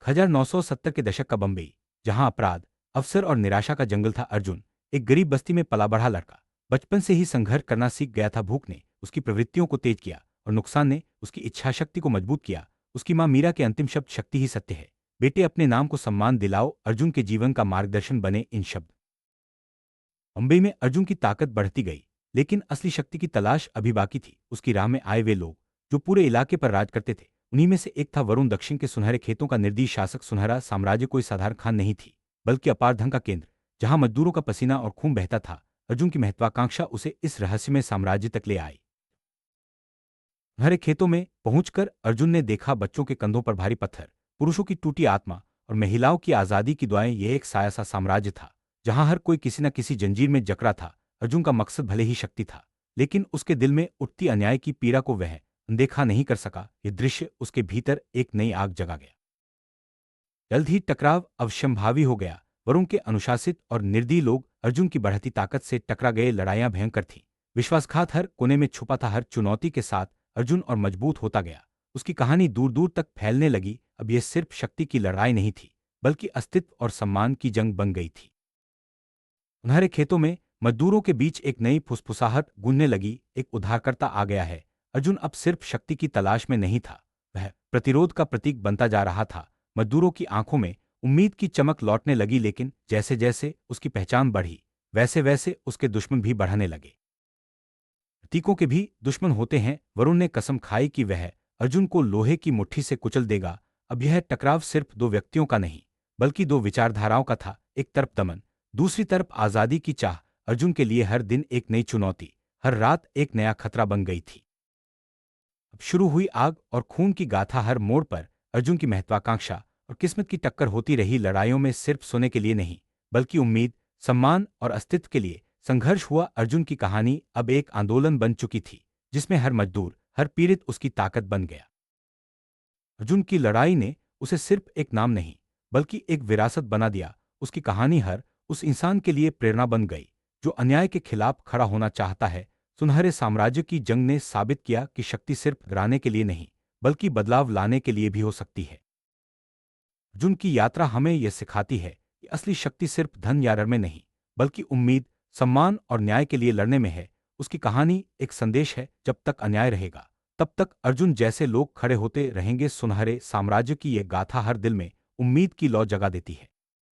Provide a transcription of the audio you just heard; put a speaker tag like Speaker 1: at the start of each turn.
Speaker 1: 1970 के दशक का बम्बई, जहां अपराध, अवसर और निराशा का जंगल था। अर्जुन एक गरीब बस्ती में पला बढ़ा लड़का, बचपन से ही संघर्ष करना सीख गया था। भूख ने उसकी प्रवृत्तियों को तेज किया और नुकसान ने उसकी इच्छा शक्ति को मजबूत किया। उसकी मां मीरा के अंतिम शब्द शक्ति ही सत्य है, बेटे अपने नाम को सम्मान दिलाओ, अर्जुन के जीवन का मार्गदर्शन बने इन शब्द। मुंबई में अर्जुन की ताकत बढ़ती गई, लेकिन असली शक्ति की तलाश अभी बाकी थी। उसकी राह में आए वे लोग जो पूरे इलाके पर राज करते थे, उन्हीं में से एक था वरुण, दक्षिण के सुनहरे खेतों का निर्दयी शासक। सुनहरा साम्राज्य कोई साधारण खान नहीं थी, बल्कि अपार धन का केंद्र, जहां मजदूरों का पसीना और खून बहता था। अर्जुन की महत्वाकांक्षा उसे इस रहस्यमय साम्राज्य तक ले आई। सुनहरे खेतों में पहुंचकर अर्जुन ने देखा बच्चों के कंधों पर भारी पत्थर, पुरुषों की टूटी आत्मा और महिलाओं की आजादी की दुआएं। यह एक साया सा साम्राज्य था, जहां हर कोई किसी न किसी जंजीर में जकड़ा था। अर्जुन का मकसद भले ही शक्ति था, लेकिन उसके दिल में उठती अन्याय की पीड़ा को वह अनदेखा नहीं कर सका। यह दृश्य उसके भीतर एक नई आग जगा गया। जल्द ही टकराव अवश्यंभावी हो गया। वरुण के अनुशासित और निर्दयी लोग अर्जुन की बढ़ती ताकत से टकरा गए। लड़ाइयां भयंकर थीं, विश्वासघात हर कोने में छुपा था। हर चुनौती के साथ अर्जुन और मजबूत होता गया। उसकी कहानी दूर दूर तक फैलने लगी। अब यह सिर्फ शक्ति की लड़ाई नहीं थी, बल्कि अस्तित्व और सम्मान की जंग बन गई थी। सुनहरे खेतों में मजदूरों के बीच एक नई फुसफुसाहट गूंजने लगी, एक उद्धारकर्ता आ गया है। अर्जुन अब सिर्फ शक्ति की तलाश में नहीं था, वह प्रतिरोध का प्रतीक बनता जा रहा था। मजदूरों की आंखों में उम्मीद की चमक लौटने लगी, लेकिन जैसे जैसे उसकी पहचान बढ़ी, वैसे वैसे उसके दुश्मन भी बढ़ने लगे। प्रतीकों के भी दुश्मन होते हैं। वरुण ने कसम खाई कि वह अर्जुन को लोहे की मुट्ठी से कुचल देगा। अब यह टकराव सिर्फ दो व्यक्तियों का नहीं, बल्कि दो विचारधाराओं का था। एक तरफ दमन, दूसरी तरफ आजादी की चाह। अर्जुन के लिए हर दिन एक नई चुनौती, हर रात एक नया खतरा बन गई थी। अब शुरू हुई आग और खून की गाथा। हर मोड़ पर अर्जुन की महत्वाकांक्षा और किस्मत की टक्कर होती रही। लड़ाइयों में सिर्फ सोने के लिए नहीं, बल्कि उम्मीद, सम्मान और अस्तित्व के लिए संघर्ष हुआ। अर्जुन की कहानी अब एक आंदोलन बन चुकी थी, जिसमें हर मजदूर, हर पीड़ित उसकी ताकत बन गया। अर्जुन की लड़ाई ने उसे सिर्फ एक नाम नहीं, बल्कि एक विरासत बना दिया। उसकी कहानी हर उस इंसान के लिए प्रेरणा बन गई जो अन्याय के खिलाफ खड़ा होना चाहता है। सुनहरे साम्राज्य की जंग ने साबित किया कि शक्ति सिर्फ गिराने के लिए नहीं, बल्कि बदलाव लाने के लिए भी हो सकती है। अर्जुन की यात्रा हमें यह सिखाती है कि असली शक्ति सिर्फ धन या डर में नहीं, बल्कि उम्मीद, सम्मान और न्याय के लिए लड़ने में है। उसकी कहानी एक संदेश है, जब तक अन्याय रहेगा, तब तक अर्जुन जैसे लोग खड़े होते रहेंगे। सुनहरे साम्राज्य की यह गाथा हर दिल में उम्मीद की लौ जगा देती है।